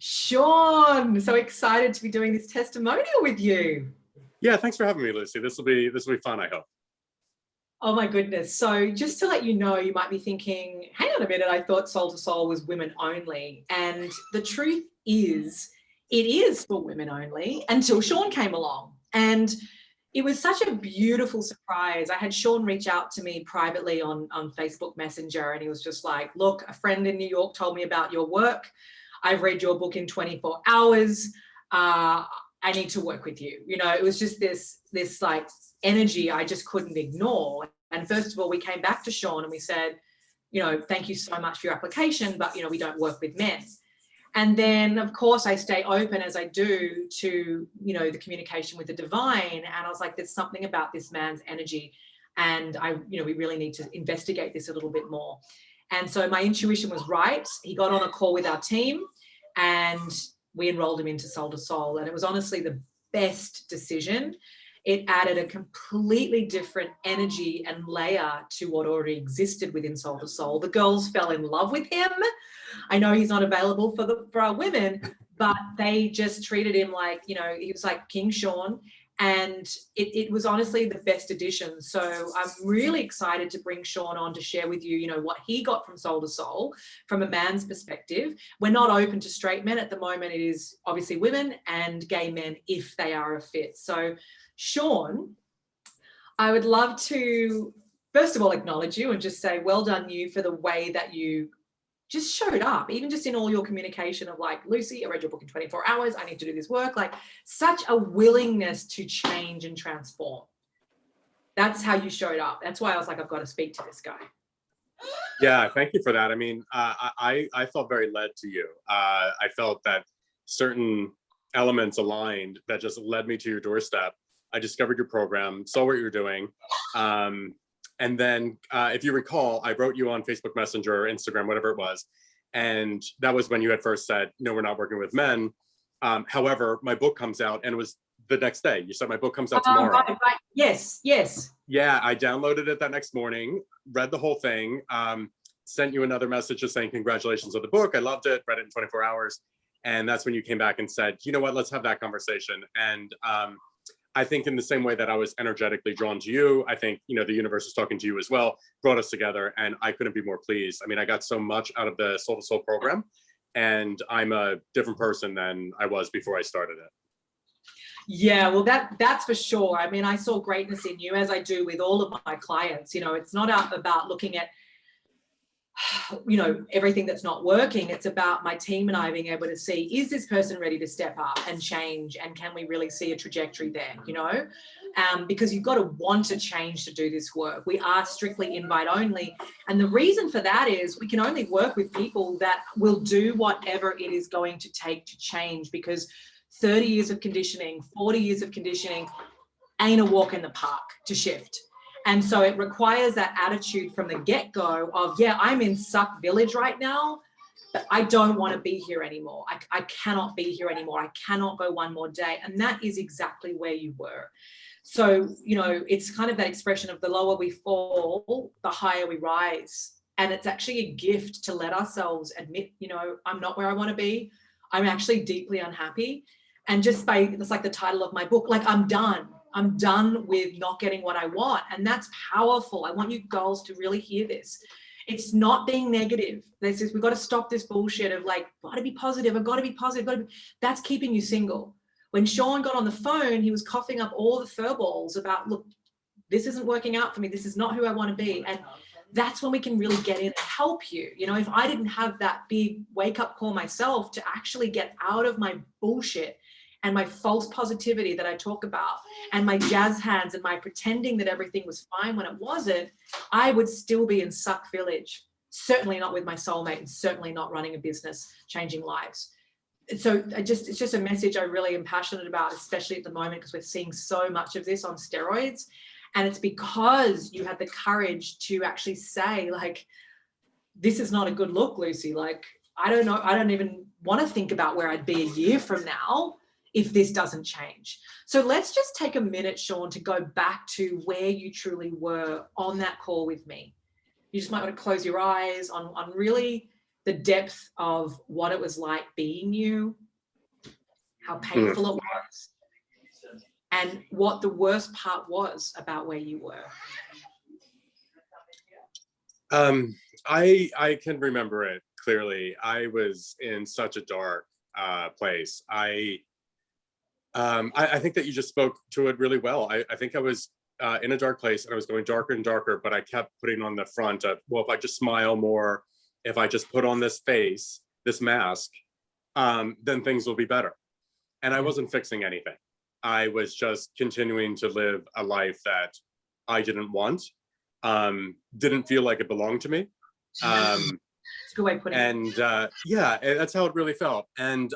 Sean, so excited to be doing this testimonial with you. Yeah, thanks for having me, Lucy. This will be fun, I hope. Oh my goodness. So just to let you know, you might be thinking, hang on a minute, I thought Soul to Soul was women only. And the truth is, it is for women only until Sean came along. And it was such a beautiful surprise. I had Sean reach out to me privately on Facebook Messenger, and he was just like, look, a friend in New York told me about your work. I've read your book in 24 hours. I need to work with you. You know, it was just this like energy I just couldn't ignore. And first of all, we came back to Sean and we said, you know, thank you so much for your application, but, you know, we don't work with men. And then, of course, I stay open as I do to, you know, the communication with the divine. And I was like, there's something about this man's energy. And we really need to investigate this a little bit more. And so my intuition was right. He got on a call with our team and we enrolled him into Soul to Soul. And it was honestly the best decision. It added a completely different energy and layer to what already existed within Soul to Soul. The girls fell in love with him. I know he's not available for our women, but they just treated him like, you know, he was like King Sean. And it was honestly the best addition. So I'm really excited to bring Sean on to share with you, you know, what he got from Soul to Soul from a man's perspective. We're not open to straight men at the moment. It is obviously women and gay men if they are a fit. So Sean, I would love to, first of all, acknowledge you and just say, well done you for the way that you just showed up, even just in all your communication of like, Lucy, I read your book in 24 hours. I need to do this work. Like such a willingness to change and transform. That's how you showed up. That's why I was like, I've got to speak to this guy. Yeah, thank you for that. I mean, I felt very led to you. I felt that certain elements aligned that just led me to your doorstep. I discovered your program, saw what you were doing. And then if you recall, I wrote you on Facebook Messenger or Instagram, whatever it was. And that was when you had first said, no, we're not working with men. However, my book comes out and it was the next day. You said my book comes out tomorrow. Right. Yes. Yeah, I downloaded it that next morning, read the whole thing, sent you another message just saying congratulations on the book. I loved it, read it in 24 hours. And that's when you came back and said, you know what, let's have that conversation. And I think in the same way that I was energetically drawn to you, I think, you know, the universe is talking to you as well, brought us together, and I couldn't be more pleased. I mean, I got so much out of the Soul to Soul program, and I'm a different person than I was before I started it. Yeah, well, that's for sure. I mean, I saw greatness in you, as I do with all of my clients. You know, it's not about looking at, you know, everything that's not working. It's about my team and I being able to see, is this person ready to step up and change, and can we really see a trajectory there, you know? Because you've got to want to change to do this work. We are strictly invite only, and the reason for that is we can only work with people that will do whatever it is going to take to change, because 30 years of conditioning, 40 years of conditioning ain't a walk in the park to shift. And so it requires that attitude from the get-go of, yeah, I'm in Suck Village right now, but I don't want to be here anymore. I cannot be here anymore. I cannot go one more day. And that is exactly where you were. So, you know, it's kind of that expression of the lower we fall, the higher we rise. And it's actually a gift to let ourselves admit, you know, I'm not where I want to be. I'm actually deeply unhappy. And just by, it's like the title of my book, like I'm done. I'm done with not getting what I want. And that's powerful. I want you girls to really hear this. It's not being negative. This is, we've got to stop this bullshit of like, got to be positive. I've got to be positive. That's keeping you single. When Sean got on the phone, he was coughing up all the furballs about, look, this isn't working out for me. This is not who I want to be. And that's when we can really get in and help you. You know, if I didn't have that big wake up call myself to actually get out of my bullshit and my false positivity that I talk about, and my jazz hands and my pretending that everything was fine when it wasn't, I would still be in Suck Village. Certainly not with my soulmate, and certainly not running a business, changing lives. So it's just a message I really am passionate about, especially at the moment, because we're seeing so much of this on steroids. And it's because you had the courage to actually say, like, this is not a good look, Lucy. Like, I don't know. I don't even want to think about where I'd be a year from now if this doesn't change. So let's just take a minute, Sean, to go back to where you truly were on that call with me. You just might want to close your eyes on really the depth of what it was like being you, how painful it was, and what the worst part was about where you were. I can remember it clearly. I was in such a dark place. I think that you just spoke to it really well. I think I was in a dark place, and I was going darker and darker, but I kept putting on the front of, well, if I just smile more, if I just put on this face, this mask, then things will be better. And I wasn't fixing anything. I was just continuing to live a life that I didn't want, didn't feel like it belonged to me. It's a good way of putting it. And yeah, that's how it really felt. And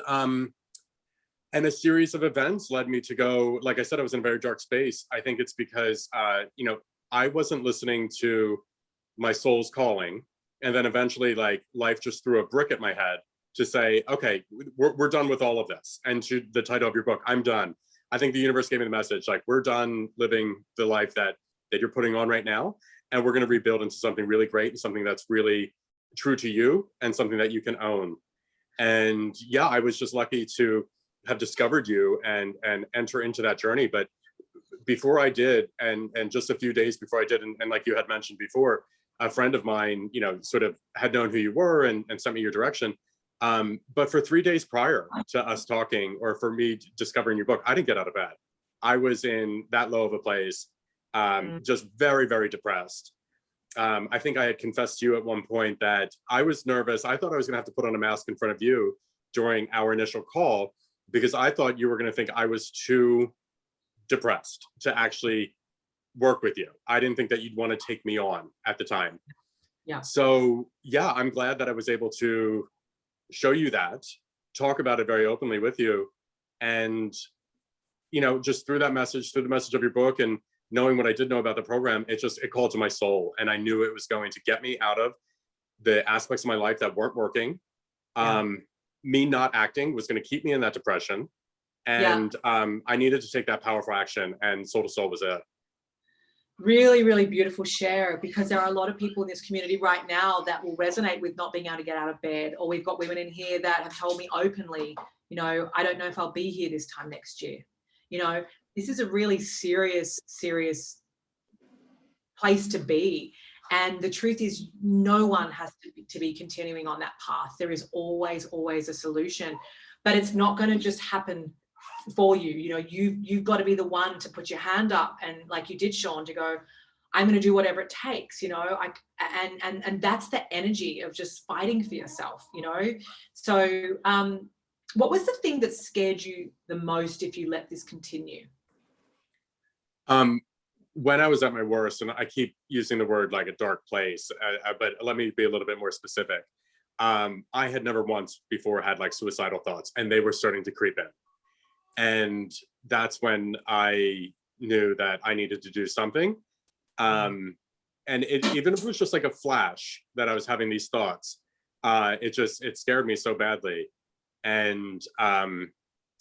a series of events led me to go, like I said, I was in a very dark space. I think it's because, you know, I wasn't listening to my soul's calling. And then eventually, like, life just threw a brick at my head to say, okay, we're done with all of this. And to the title of your book, I'm done. I think the universe gave me the message, like, we're done living the life that you're putting on right now. And we're going to rebuild into something really great and something that's really true to you and something that you can own. And yeah, I was just lucky to have discovered you and enter into that journey. But before I did, and just a few days before I did, and like you had mentioned before, a friend of mine, you know, sort of had known who you were and sent me your direction. But for 3 days prior to us talking, or for me discovering your book, I didn't get out of bed. I was in that low of a place, just very, very depressed. I think I had confessed to you at one point that I was nervous. I thought I was going to have to put on a mask in front of you during our initial call, because I thought you were going to think I was too depressed to actually work with you. I didn't think that you'd want to take me on at the time. Yeah. So yeah, I'm glad that I was able to show you that, talk about it very openly with you. And, you know, just through the message of your book and knowing what I did know about the program, it called to my soul. And I knew it was going to get me out of the aspects of my life that weren't working. Me not acting was going to keep me in that depression. And I needed to take that powerful action, and Soul to Soul was it. Really, really beautiful share, because there are a lot of people in this community right now that will resonate with not being able to get out of bed. Or we've got women in here that have told me openly, you know, I don't know if I'll be here this time next year. You know, this is a really serious, serious place to be. And the truth is, no one has to be continuing on that path. There is always, always a solution, but it's not going to just happen for you. You know, you've got to be the one to put your hand up, and like you did, Sean, to go, I'm going to do whatever it takes, you know, and that's the energy of just fighting for yourself, you know. So what was the thing that scared you the most if you let this continue? When I was at my worst, and I keep using the word like a dark place, but let me be a little bit more specific. I had never once before had like suicidal thoughts, and they were starting to creep in. And that's when I knew that I needed to do something. And even if it was just like a flash that I was having these thoughts, it scared me so badly. And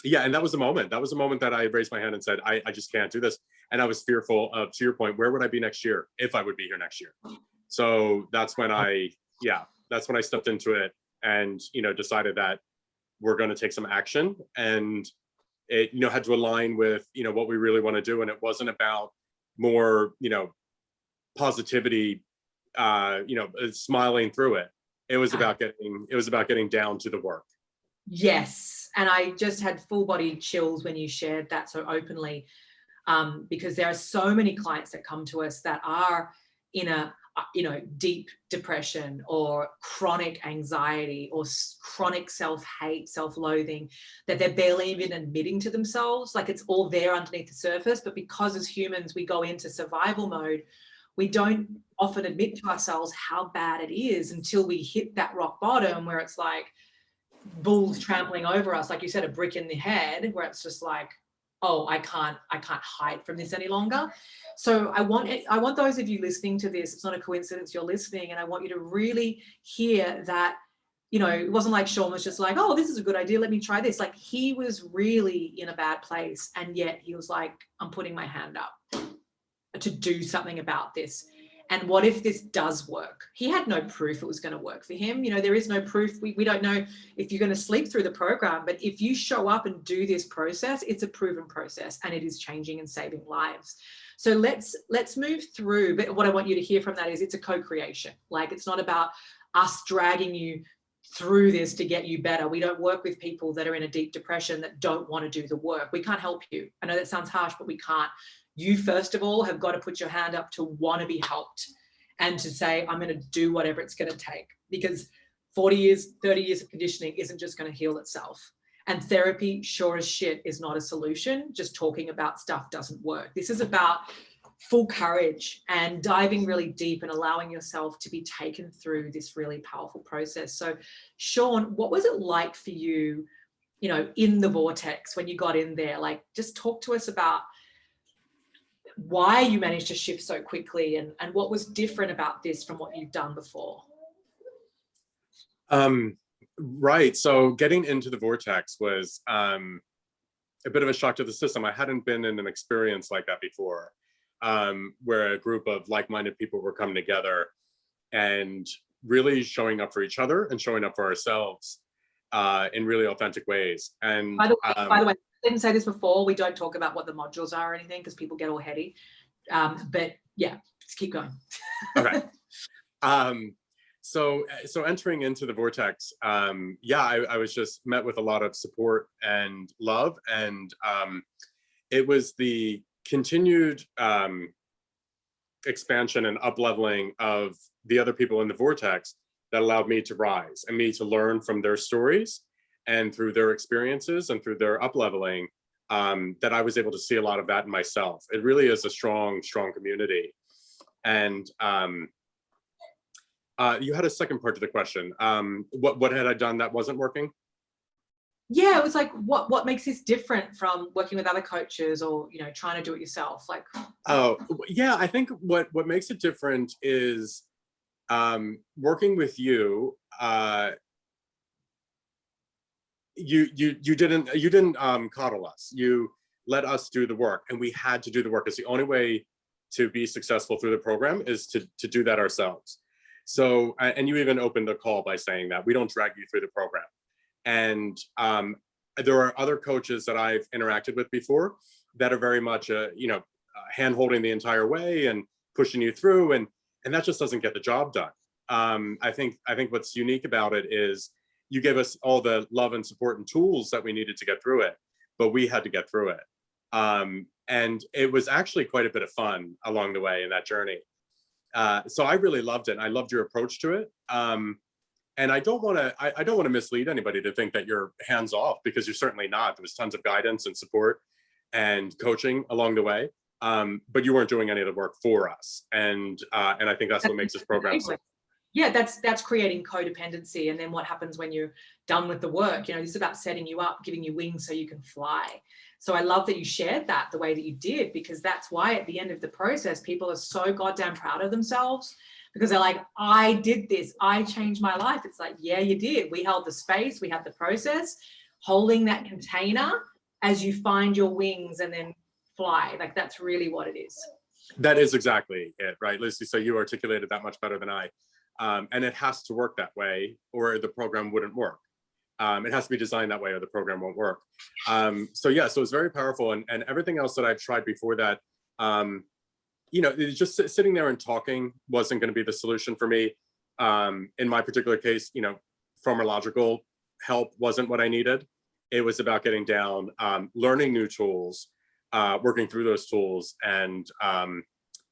yeah, and that was the moment that I raised my hand and said, I just can't do this. And I was fearful of, to your point, where would I be next year if I would be here next year? So that's when I stepped into it and, you know, decided that we're going to take some action. And it, you know, had to align with, you know, what we really want to do. And it wasn't about more, you know, positivity, you know, smiling through it. It was about getting down to the work. Yes. And I just had full body chills when you shared that so openly, because there are so many clients that come to us that are in a, you know, deep depression or chronic anxiety or chronic self-hate, self-loathing, that they're barely even admitting to themselves. Like, it's all there underneath the surface, but because as humans we go into survival mode, we don't often admit to ourselves how bad it is until we hit that rock bottom where it's like bulls trampling over us, like you said, a brick in the head, where it's just like, oh, I can't hide from this any longer. So I want those of you listening to this, it's not a coincidence you're listening, and I want you to really hear that, you know, it wasn't like Sean was just like, oh, this is a good idea, let me try this. Like, he was really in a bad place, and yet he was like, I'm putting my hand up to do something about this. And what if this does work? He had no proof it was going to work for him. You know, there is no proof. We don't know if you're going to sleep through the program, but if you show up and do this process, it's a proven process and it is changing and saving lives. So let's move through. But what I want you to hear from that is it's a co-creation. Like, it's not about us dragging you through this to get you better. We don't work with people that are in a deep depression that don't want to do the work. We can't help you. I know that sounds harsh, but we can't. You, first of all, have got to put your hand up to want to be helped and to say, I'm going to do whatever it's going to take, because 40 years, 30 years of conditioning isn't just going to heal itself. And therapy, sure as shit, is not a solution. Just talking about stuff doesn't work. This is about full courage and diving really deep and allowing yourself to be taken through this really powerful process. So, Sean, what was it like for you, you know, in the vortex when you got in there? Like, just talk to us about why you managed to shift so quickly and what was different about this from what you've done before. Right. So getting into the vortex was a bit of a shock to the system. I hadn't been in an experience like that before, where a group of like-minded people were coming together and really showing up for each other and showing up for ourselves in really authentic ways. And by the way, I didn't say this before, we don't talk about what the modules are or anything because people get all heady. But yeah, just keep going. Okay. So entering into the vortex, I was just met with a lot of support and love, and it was the continued expansion and up-leveling of the other people in the vortex that allowed me to rise and me to learn from their stories and through their experiences and through their up-leveling, that I was able to see a lot of that in myself. It really is a strong, strong community. And you had a second part to the question. What had I done that wasn't working? Yeah, it was like, what makes this different from working with other coaches or, you know, trying to do it yourself? Like, oh yeah, I think what makes it different is working with you. You didn't coddle us. You let us do the work, and we had to do the work. It's the only way to be successful through the program is to do that ourselves. So, and you even opened the call by saying that we don't drag you through the program. And there are other coaches that I've interacted with before that are very much, hand holding the entire way and pushing you through, and that just doesn't get the job done. I think what's unique about it is you gave us all the love and support and tools that we needed to get through it, but we had to get through it. And it was actually quite a bit of fun along the way in that journey. So I really loved it. And I loved your approach to it. And I don't want to mislead anybody to think that you're hands off, because you're certainly not. There was tons of guidance and support and coaching along the way. But you weren't doing any of the work for us. And I think that's what makes this program so. Yeah, that's creating codependency. And then what happens when you're done with the work? You know, it's about setting you up, giving you wings so you can fly. So I love that you shared that the way that you did, because that's why at the end of the process, people are so goddamn proud of themselves, because they're like, I did this, I changed my life. It's like, yeah, you did. We held the space, we had the process, holding that container as you find your wings and then fly. Like, that's really what it is. That is exactly it, right, Lucy? So you articulated that much better than I. And it has to work that way or the program wouldn't work. It has to be designed that way or the program won't work. So it's very powerful. And everything else that I've tried before that, just sitting there and talking wasn't going to be the solution for me. In my particular case, pharmacological help wasn't what I needed. It was about getting down, learning new tools, working through those tools, and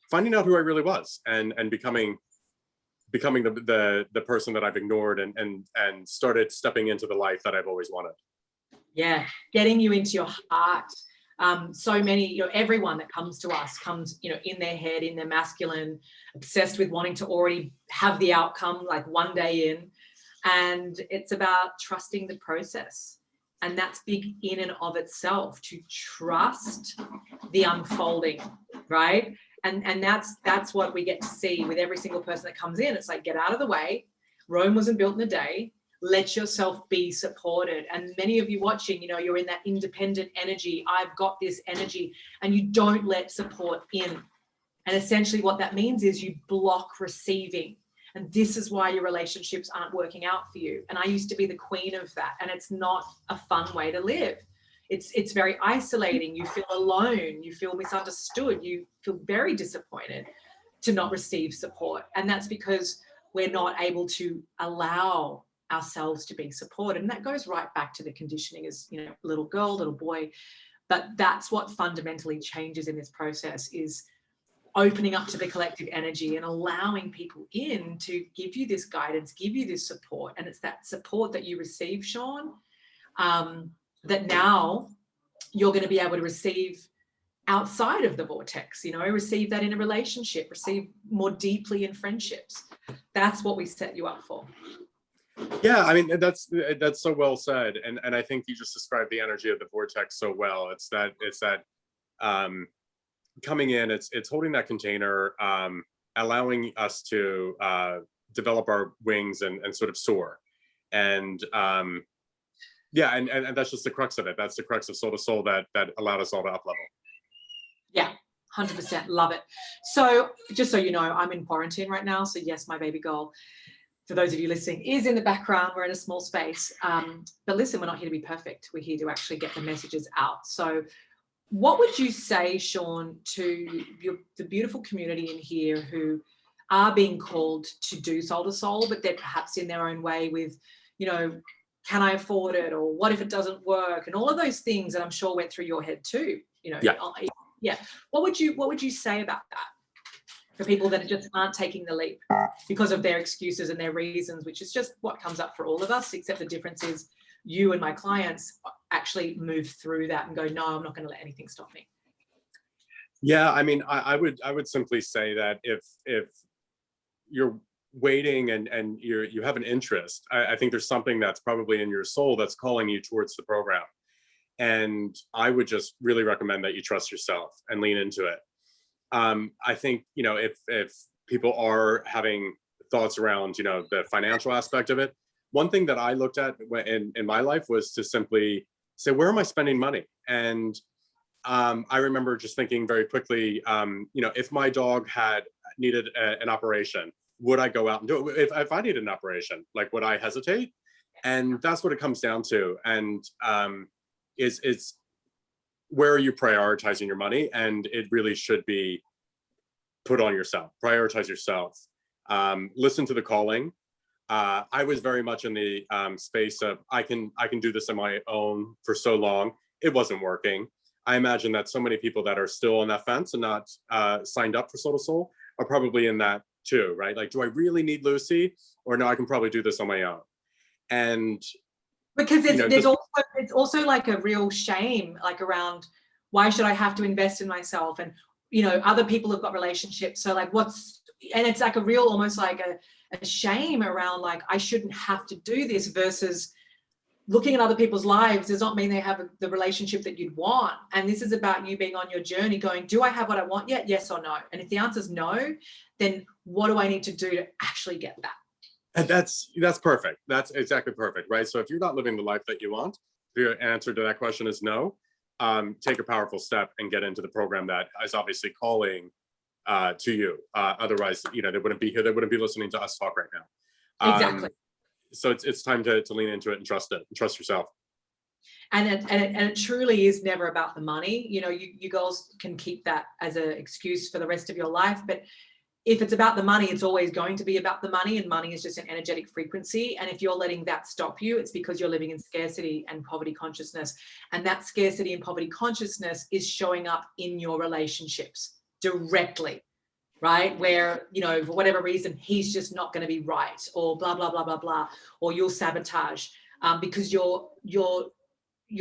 finding out who I really was, and becoming the person that I've ignored, and started stepping into the life that I've always wanted. Yeah, getting you into your heart. So many, everyone that comes to us comes, in their head, in their masculine, obsessed with wanting to already have the outcome like one day in. And it's about trusting the process. And that's big in and of itself, to trust the unfolding, right? And that's what we get to see with every single person that comes in. It's like, get out of the way. Rome wasn't built in a day. Let yourself be supported. And many of you watching, you're in that independent energy. I've got this energy, and you don't let support in. And essentially what that means is you block receiving. And this is why your relationships aren't working out for you. And I used to be the queen of that. And it's not a fun way to live. It's very isolating. You feel alone. You feel misunderstood. You feel very disappointed to not receive support. And that's because we're not able to allow ourselves to be supported. And that goes right back to the conditioning as, you know, little girl, little boy. But that's what fundamentally changes in this process, is opening up to the collective energy and allowing people in to give you this guidance, give you this support. And it's that support that you receive, Sean, that now you're going to be able to receive outside of the vortex, you know, receive that in a relationship, receive more deeply in friendships. That's what we set you up for. Yeah, I mean, that's so well said. And I think you just described the energy of the vortex so well. It's that coming in, it's holding that container, allowing us to develop our wings and sort of soar. And yeah, and that's just the crux of it. That's the crux of Soul to Soul that allowed us all to up level. Yeah, 100%. Love it. So just so you know, I'm in quarantine right now. So yes, my baby girl, for those of you listening, is in the background. We're in a small space. But listen, we're not here to be perfect. We're here to actually get the messages out. So what would you say, Sean, to the beautiful community in here who are being called to do Soul to Soul, but they're perhaps in their own way with, you know, can I afford it? Or what if it doesn't work? And all of those things that I'm sure went through your head too, you know? Yeah. What would you say about that for people that just aren't taking the leap because of their excuses and their reasons, which is just what comes up for all of us, except the difference is you and my clients actually move through that and go, no, I'm not going to let anything stop me. Yeah, I mean, I would simply say that if you're waiting and you have an interest, I think there's something that's probably in your soul that's calling you towards the program. And I would just really recommend that you trust yourself and lean into it. I think, you know, if people are having thoughts around, you know, the financial aspect of it, one thing that I looked at in my life was to simply say, where am I spending money? And I remember just thinking very quickly, you know, if my dog had needed an operation, would I go out and do it? If I needed an operation, like, would I hesitate? And that's what it comes down to. And is where are you prioritizing your money? And it really should be put on yourself. Prioritize yourself. Listen to the calling. I was very much in the space of I can do this on my own for so long. It wasn't working. I imagine that so many people that are still on that fence and not signed up for Soul to Soul are probably in that too, right? Like, do I really need Lucy, or no, I can probably do this on my own? And because it's also like a real shame, like around why should I have to invest in myself? And, you know, other people have got relationships. So like and it's like a real, almost like a shame around like, I shouldn't have to do this, versus looking at other people's lives does not mean they have the relationship that you'd want. And this is about you being on your journey going, do I have what I want yet? Yes or no? And if the answer is no, then what do I need to do to actually get that? And that's perfect. That's exactly perfect, right? So if you're not living the life that you want, if your answer to that question is no, take a powerful step and get into the program that is obviously calling to you. Otherwise, you know, they wouldn't be here. They wouldn't be listening to us talk right now. Exactly. So it's time to lean into it and trust it and trust yourself. And it truly is never about the money. You know, you girls can keep that as an excuse for the rest of your life, but if it's about the money, it's always going to be about the money, and money is just an energetic frequency. And if you're letting that stop you, it's because you're living in scarcity and poverty consciousness. And that scarcity and poverty consciousness is showing up in your relationships directly, right? Where, you know, for whatever reason, he's just not going to be right, or blah, blah, blah, blah, blah, or you'll sabotage because you're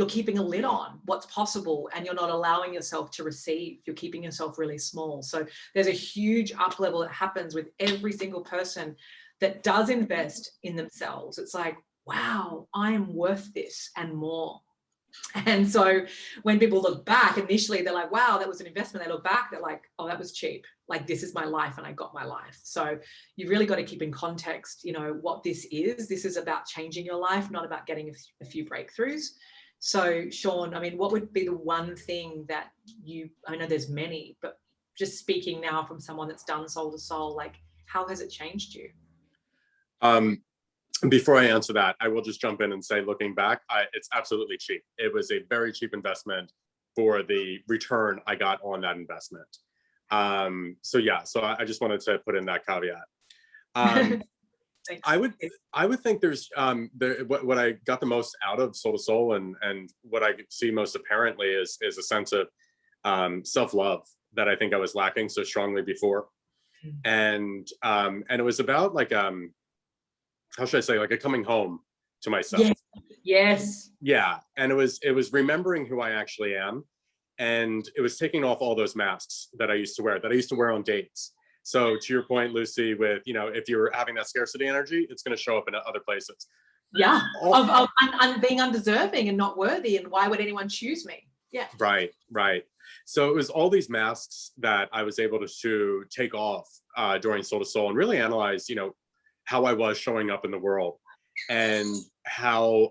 keeping a lid on what's possible, and you're not allowing yourself to receive. You're keeping yourself really small. So there's a huge up level that happens with every single person that does invest in themselves. It's like, wow, I am worth this and more. And so when people look back, initially they're like, wow, that was an investment. They look back, they're like, oh, that was cheap. Like, this is my life and I got my life. So you've really got to keep in context, you know, what this is. This is about changing your life, not about getting a few breakthroughs. So Sean, I mean, what would be the one thing that I know there's many, but just speaking now from someone that's done soul to soul, like how has it changed you? Before I answer that, I will just jump in and say, looking back, it's absolutely cheap. It was a very cheap investment for the return I got on that investment. So yeah, so I just wanted to put in that caveat. I would think there's what I got the most out of Soul to Soul, and what I see most apparently is a sense of self-love that I think I was lacking so strongly before. And it was about like how should I say, like a coming home to myself. Yes. Yeah. And it was remembering who I actually am. And it was taking off all those masks that I used to wear on dates. So to your point, Lucy, with, you know, if you're having that scarcity energy, it's going to show up in other places. Yeah. Of being undeserving and not worthy. And why would anyone choose me? Yeah. Right. So it was all these masks that I was able to take off during Soul to Soul, and really analyze, you know, how I was showing up in the world, and how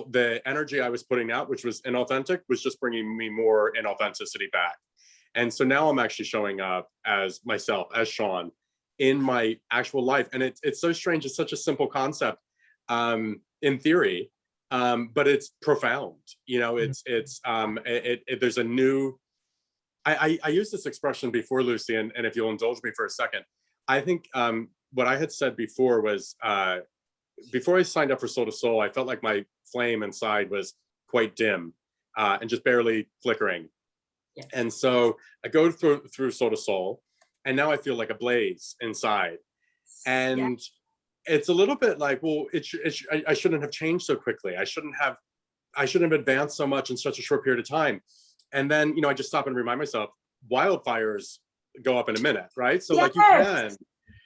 the energy I was putting out, which was inauthentic, was just bringing me more inauthenticity back. And so now I'm actually showing up as myself, as Sean, in my actual life. And it's so strange. It's such a simple concept in theory, but it's profound. You know, there's a new, I used this expression before, Lucy, and if you'll indulge me for a second, I think what I had said before was, before I signed up for Soul to Soul, I felt like my flame inside was quite dim and just barely flickering. Yes. And so I go through Soul to Soul, and now I feel like a blaze inside. And it's a little bit like, well, I shouldn't have changed so quickly. I shouldn't have advanced so much in such a short period of time. And then, you know, I just stop and remind myself, wildfires go up in a minute, right? So like you can.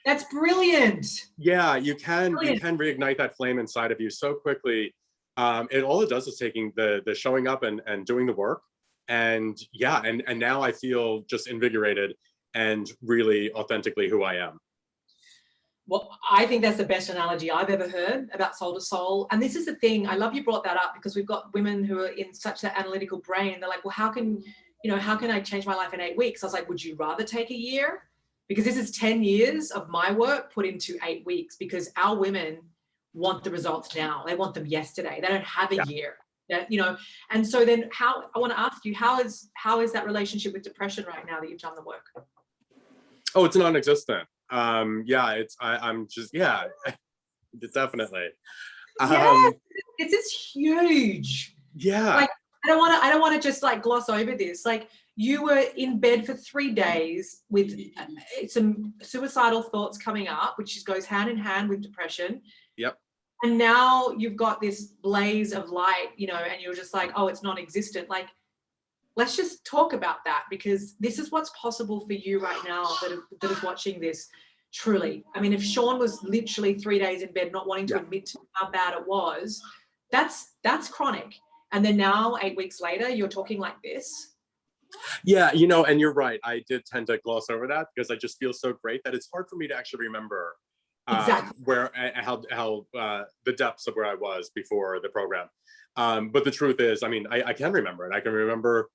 That's brilliant. Yeah, you can reignite that flame inside of you so quickly. All it does is taking the showing up and doing the work. And yeah, and now I feel just invigorated and really authentically who I am. Well, I think that's the best analogy I've ever heard about Soul to Soul. And this is the thing, I love you brought that up, because we've got women who are in such an analytical brain. They're like, well, how can I change my life in 8 weeks? I was like, would you rather take a year? Because this is 10 years of my work put into 8 weeks, because our women want the results now. They want them yesterday. They don't have a year. You know, and so then I want to ask you, how is that relationship with depression right now that you've done the work? Oh, it's non-existent. I'm just, definitely. This is huge. Yeah. Like, I don't want to just like gloss over this. Like, you were in bed for 3 days with some suicidal thoughts coming up, which goes hand in hand with depression. Yep. And now you've got this blaze of light, you know, and you're just like, oh, it's non-existent. Like, let's just talk about that, because this is what's possible for you right now that is watching this, truly. I mean, if Sean was literally 3 days in bed, not wanting to admit to how bad it was, that's chronic. And then now 8 weeks later, you're talking like this. Yeah, you know, and you're right. I did tend to gloss over that because I just feel so great that it's hard for me to actually remember exactly how the depths of where I was before the program. But the truth is, I mean, I can remember it. I can remember,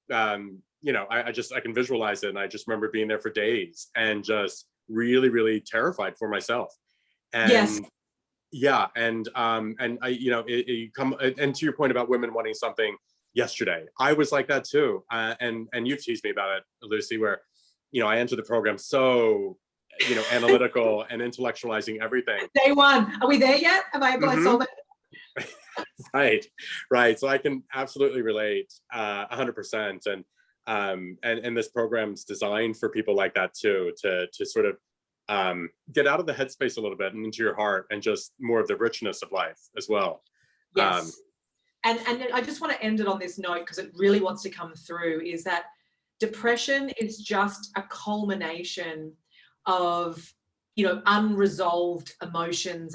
you know, I can visualize it, and I just remember being there for days and just really, really terrified for myself. And yes. Yeah, and I, you know, you come, and to your point about women wanting something yesterday, I was like that too. And you've teased me about it, Lucy, where, you know, I entered the program so, you know, analytical and intellectualizing everything. Day one. Are we there yet? Have I sold it? Right. So I can absolutely relate 100%. And this program's designed for people like that too, to sort of get out of the headspace a little bit and into your heart, and just more of the richness of life as well. Yes. And I just want to end it on this note, because it really wants to come through, is that depression is just a culmination of, you know, unresolved emotions,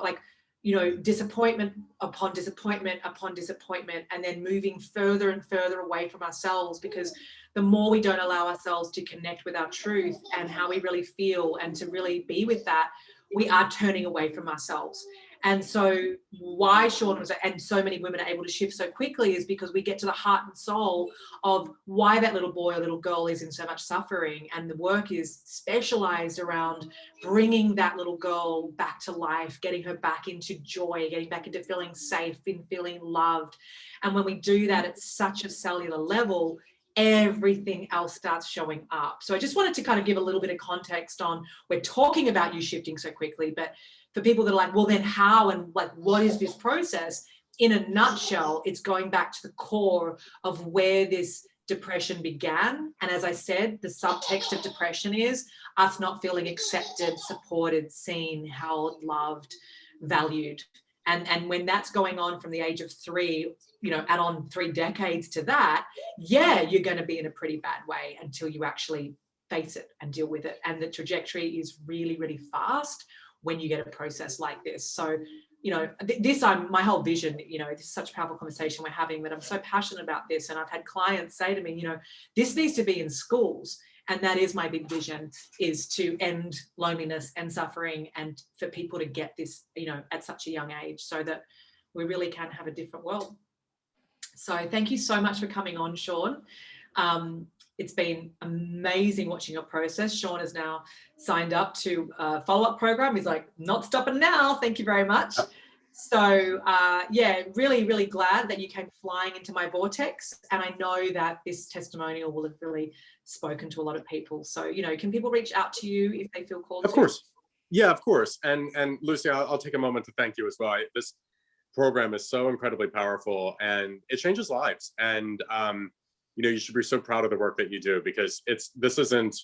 like, you know, disappointment upon disappointment upon disappointment, and then moving further and further away from ourselves, because the more we don't allow ourselves to connect with our truth and how we really feel and to really be with that, we are turning away from ourselves. And so why Sean was, and so many women are able to shift so quickly, is because we get to the heart and soul of why that little boy or little girl is in so much suffering. And the work is specialized around bringing that little girl back to life, getting her back into joy, getting back into feeling safe and feeling loved. And when we do that at such a cellular level, everything else starts showing up. So I just wanted to kind of give a little bit of context on, we're talking about you shifting so quickly, but for people that are like, well, then how, and like, what is this process? In a nutshell, it's going back to the core of where this depression began. And as I said, the subtext of depression is us not feeling accepted, supported, seen, held, loved, valued. And when that's going on from the age of 3, add on 3 decades to that, yeah, you're going to be in a pretty bad way until you actually face it and deal with it. And the trajectory is really, really fast when you get a process like this. So, my whole vision, this is such a powerful conversation we're having, that I'm so passionate about this. And I've had clients say to me, this needs to be in schools. And that is my big vision, is to end loneliness and suffering, and for people to get this, at such a young age, so that we really can have a different world. So thank you so much for coming on, Sean. It's been amazing watching your process. Sean has now signed up to a follow-up program. He's like, not stopping now. Thank you very much. So yeah, really, really glad that you came flying into my vortex. And I know that this testimonial will have really spoken to a lot of people. So, can people reach out to you if they feel called to? Of course. Yeah, of course. And Lucy, I'll take a moment to thank you as well. This program is so incredibly powerful, and it changes lives. And you should be so proud of the work that you do, because this isn't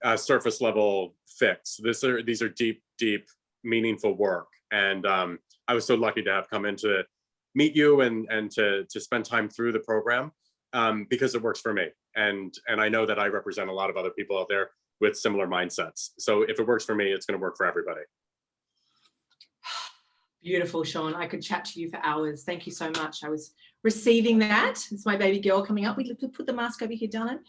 a surface level fix. These are deep, deep, meaningful work. And I was so lucky to have come in to meet you and to spend time through the program, because it works for me. And I know that I represent a lot of other people out there with similar mindsets. So if it works for me, it's going to work for everybody. Beautiful, Sean. I could chat to you for hours. Thank you so much. I was receiving that. It's my baby girl coming up. We put the mask over here, darling.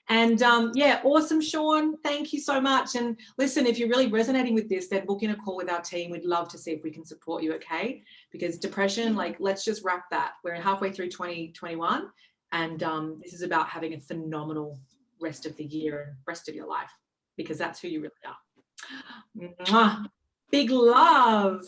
And yeah, awesome, Sean. Thank you so much. And listen, if you're really resonating with this, then book in a call with our team. We'd love to see if we can support you, okay? Because depression, let's just wrap that. We're halfway through 2021, and this is about having a phenomenal rest of the year and rest of your life, because that's who you really are. Mwah. Big love.